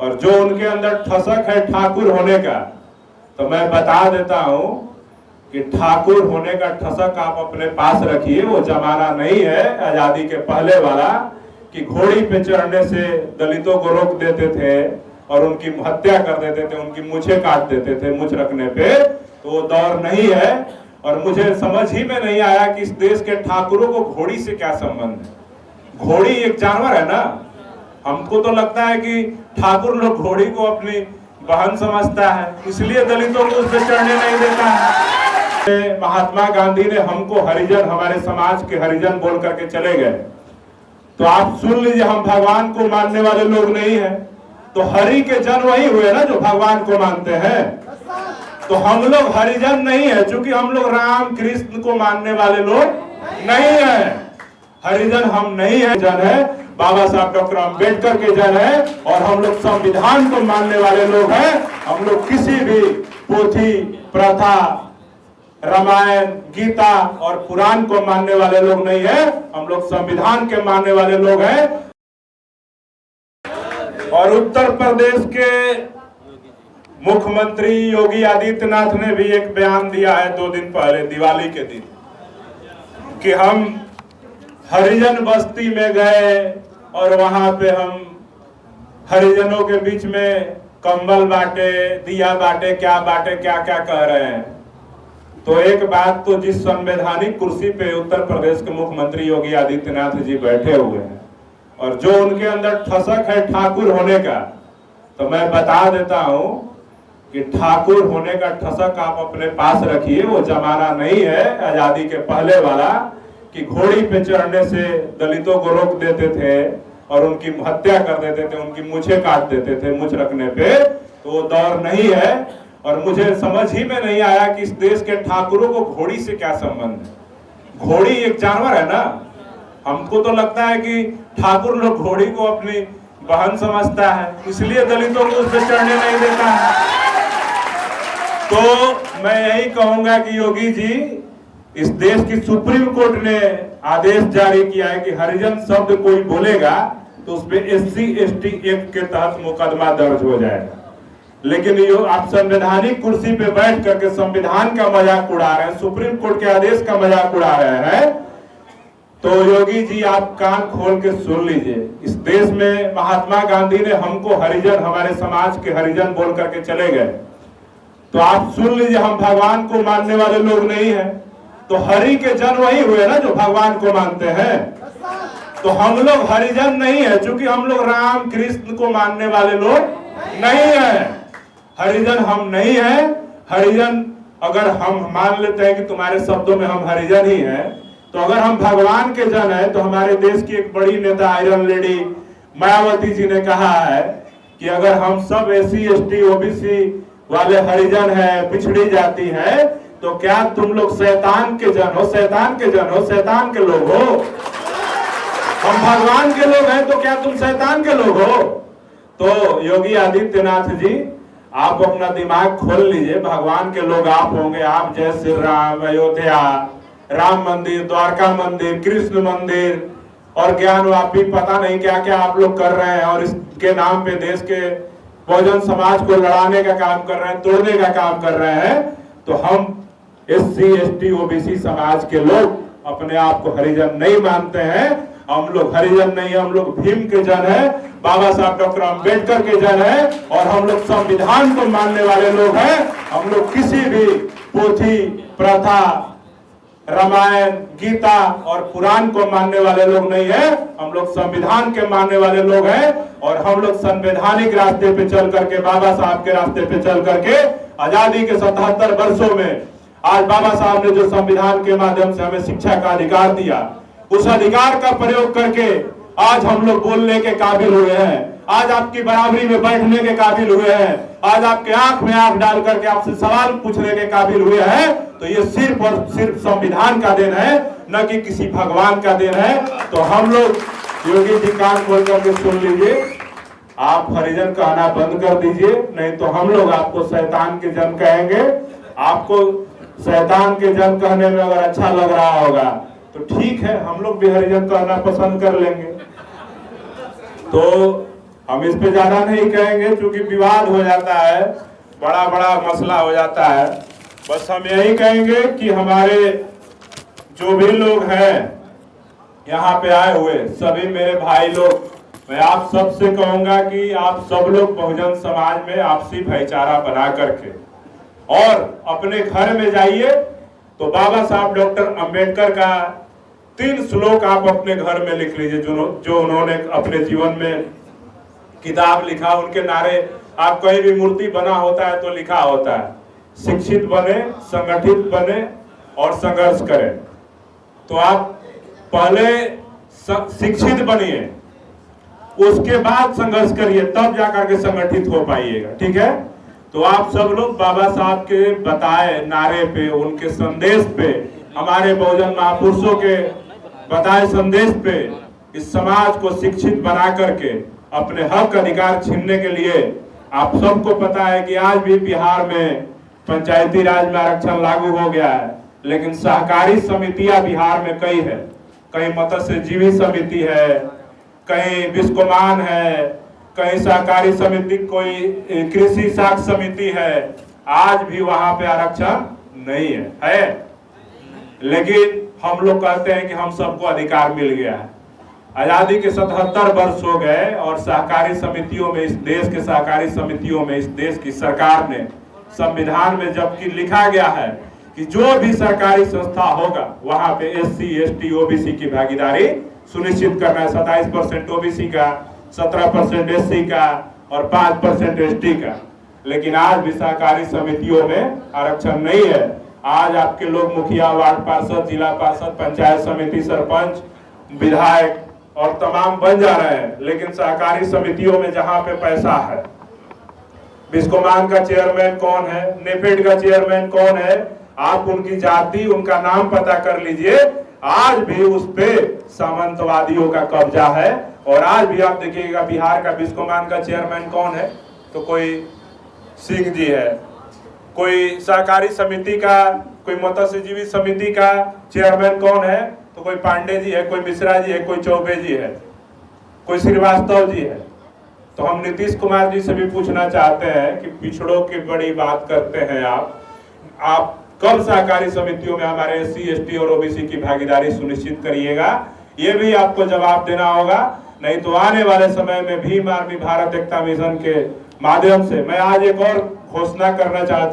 और जो उनके अंदर ठसक है ठाकुर होने का, तो मैं बता देता हूं कि ठाकुर होने का ठसक आप अपने पास रखिए। वो जमाना नहीं है आजादी के पहले वाला कि घोड़ी पे चढ़ने से दलितों को रोक देते थे और उनकी हत्या कर देते थे, उनकी मूछें काट देते थे मूछ रखने पे। तो वो दौर नहीं है। और मुझे समझ ही में नहीं आया कि इस देश के ठाकुरों को घोड़ी से क्या संबंध है। घोड़ी एक जानवर है ना। हमको तो लगता है कि ठाकुर लोग घोड़ी को अपनी बहन समझता है, इसलिए दलितों को उस पर चढ़ने नहीं देता है। महात्मा गांधी ने हमको हरिजन, हमारे समाज के हरिजन बोल करके चले गए। तो आप सुन लीजिए, हम भगवान को मानने वाले लोग नहीं हैं। तो हरि के जन वही हुए ना जो भगवान को मानते हैं। तो हम लोग हरिजन नहीं है, क्योंकि हम लोग राम कृष्ण को मानने वाले लोग नहीं है। हरिजन हम नहीं है, जन है बाबा साहब डॉक्टर अम्बेडकर के जन है। और हम लोग संविधान को मानने वाले लोग हैं। हम लोग किसी भी पोथी, प्रथा, रामायण, गीता और पुराण को मानने वाले लोग नहीं है। हम लोग संविधान के मानने वाले लोग हैं। और उत्तर प्रदेश के मुख्यमंत्री योगी आदित्यनाथ ने भी एक बयान दिया है 2 दिन पहले, दिवाली के दिन, कि हम हरिजन बस्ती में गए और वहां पे हम हरिजनों के बीच में कंबल बांटे, दिया बांटे, क्या बांटे, क्या क्या कह रहे हैं। तो एक बात तो, जिस संवैधानिक कुर्सी पे उत्तर प्रदेश के मुख्यमंत्री योगी आदित्यनाथ जी बैठे हुए हैं और जो उनके अंदर ठसक है ठाकुर होने का, तो मैं बता देता हूं कि ठाकुर होने का ठसक आप अपने पास रखिए। वो जमाना नहीं है आजादी के पहले वाला कि घोड़ी पे चढ़ने से दलितों को रोक देते थे और उनकी हत्या कर देते थे, उनकी मूछें काट देते थे मूछ रखने पे। तो वो दौर नहीं है। और मुझे समझ ही में नहीं आया कि इस देश के ठाकुरों को घोड़ी से क्या संबंध है। घोड़ी एक जानवर है ना। हमको तो लगता है कि ठाकुर लोग घोड़ी को अपनी बहन समझता है, इसलिए दलितों को उस पर चढ़ने नहीं देता है। तो मैं यही कहूंगा कि योगी जी, इस देश की सुप्रीम कोर्ट ने आदेश जारी किया है कि हरिजन शब्द कोई बोलेगा तो उस पर SC ST एक्ट के तहत मुकदमा दर्ज हो जाएगा। लेकिन ये आप संवैधानिक कुर्सी पे बैठ करके संविधान का मजाक उड़ा रहे हैं, सुप्रीम कोर्ट के आदेश का मजाक उड़ा रहे हैं। तो योगी जी, आप कान खोल के सुन लीजिए। इस देश में महात्मा गांधी ने हमको हरिजन, हमारे समाज के हरिजन बोल करके चले गए। तो आप सुन लीजिए, हम भगवान को मानने वाले लोग नहीं है। तो हरि के जन वही हुए ना जो भगवान को मानते हैं। तो हम लोग हरिजन नहीं है, क्योंकि हम लोग राम कृष्ण को मानने वाले लोग नहीं है। हरिजन हम नहीं है। हरिजन अगर हम मान लेते हैं कि तुम्हारे शब्दों में हम हरिजन ही हैं, तो अगर हम भगवान के जन हैं, तो हमारे देश की एक बड़ी नेता आयरन लेडी मायावती जी ने कहा है कि अगर हम सब SC ST OBC वाले हरिजन है, पिछड़ी जाति है, तो क्या तुम लोग शैतान के जन हो, शैतान के जन हो, शैतान के लोग हो। हम भगवान के लोग हैं, तो क्या तुम शैतान के लोग हो। तो योगी आदित्यनाथ जी, आप अपना दिमाग खोल लीजिए। भगवान के लोग आप होंगे। आप जय श्री राम, अयोध्या, राम मंदिर, द्वारका मंदिर, कृष्ण मंदिर और ज्ञानवापी, पता नहीं क्या क्या आप लोग कर रहे हैं। और इसके नाम पे देश के बहुजन समाज को लड़ाने का काम कर रहे हैं, तोड़ने का काम कर रहे हैं। तो हम SC ST OBC समाज के लोग अपने आप को हरिजन नहीं मानते हैं। हम लोग हरिजन नहीं है, हम लोग भीम के जन है, बाबा साहब डॉक्टर अम्बेडकर के जन है। और हम लोग संविधान को मानने वाले लोग हैं। हम लोग किसी भी पोथी, प्रथा, रामायण, गीता और पुराण को मानने वाले लोग नहीं है। हम लोग संविधान के मानने वाले लोग हैं। और हम लोग संवैधानिक रास्ते पे चल करके, बाबा साहब के रास्ते पे चल करके, आजादी के 77 वर्षों में आज बाबा साहब ने जो संविधान के माध्यम से हमें शिक्षा का अधिकार दिया, उस अधिकार का प्रयोग करके आज हम लोग बोलने के काबिल हुए हैं। आज आपकी बराबरी में बैठने के काबिल हुए हैं। आज आपके आंख में आंख डाल करके आपसे सवाल पूछने के काबिल हुए हैं। तो ये सिर्फ और सिर्फ संविधान का देन है, न कि किसी भगवान का देन है। तो हम लोग, योगी जी कान खोल करके सुन लीजिए, आप हरिजन कहना बंद कर दीजिए, नहीं तो हम लोग आपको शैतान के जन कहेंगे। आपको शैतान के जन कहने में अगर अच्छा लग रहा होगा तो ठीक है, हम लोग भी हरिजन कहना पसंद कर लेंगे। तो हम इस पे ज्यादा नहीं कहेंगे क्योंकि विवाद हो जाता है, बड़ा बड़ा मसला हो जाता है। बस हम यही कहेंगे कि हमारे जो भी लोग हैं यहाँ पे आए हुए सभी मेरे भाई लोग, मैं आप सबसे कहूंगा कि आप सब लोग बहुजन समाज में आपसी भाईचारा बना करके और अपने घर में जाइए तो बाबा साहब डॉक्टर अंबेडकर का 3 श्लोक आप अपने घर में लिख लीजिए, जो उन्होंने अपने जीवन में किताब लिखा, उनके नारे आप कहीं भी मूर्ति बना होता है तो लिखा होता है, शिक्षित बने, संगठित बने और संघर्ष करें। तो आप पहले शिक्षित बनिए, उसके बाद संघर्ष करिए, तब जाकर के संगठित हो पाइएगा। ठीक है, तो आप सब लोग बाबा साहब के बताए नारे पे, उनके संदेश पे, हमारे बहुजन महापुरुषों के बताए संदेश पे इस समाज को शिक्षित बना करके अपने हक अधिकार छीनने के लिए, आप सबको पता है कि आज भी बिहार में पंचायती राज में आरक्षण लागू हो गया है, लेकिन सहकारी समितियां बिहार में कई है, कहीं मत्स्यजीवी समिति है, कहीं बिस्कोमान है, कहीं सहकारी समिति, कोई कृषि साख समिति है, आज भी वहां पे आरक्षण नहीं है। लेकिन हम लोग कहते हैं कि हम सबको अधिकार मिल गया है। आजादी के 77 वर्ष हो गए और सहकारी समितियों में, इस देश के सहकारी समितियों में इस देश की सरकार ने संविधान में जबकि लिखा गया है कि जो भी सरकारी संस्था होगा वहां पे SC, ST, OBC की भागीदारी सुनिश्चित करना है। 27% OBC का, 17% SC का और 5% ST का। लेकिन आज भी सहकारी समितियों में आरक्षण नहीं है। आज आपके लोग मुखिया, वार्ड पार्षद, जिला पार्षद, पंचायत समिति, सरपंच, विधायक और तमाम बन जा रहे हैं, लेकिन सहकारी समितियों में जहां पे पैसा है, बिस्कोमान का चेयरमैन कौन है, नेफेड का चेयरमैन कौन है, आप उनकी जाति, उनका नाम पता कर लीजिए, आज भी उस पे सामंतवादियों का कब्जा है। और आज भी आप देखिएगा बिहार का बिस्कोमान का चेयरमैन कौन है, तो कोई सिंह जी है, कोई सहकारी समिति का, कोई मत्स्यजीवी समिति का चेयरमैन कौन है, तो कोई पांडे जी है, कोई मिश्रा जी है, कोई चौबे जी है, कोई श्रीवास्तव जी है। तो हम नीतीश कुमार जी से भी पूछना चाहते हैं कि पिछड़ों की बड़ी बात करते हैं आप कब सहकारी समितियों में हमारे SC, ST और OBC की भागीदारी सुनिश्चित करिएगा, ये भी आपको जवाब देना होगा। नहीं तो आने वाले समय में भीम आर्मी भारत एकता मिशन के माध्यम से मैं आज एक और घोषणा करना चाहता हूं।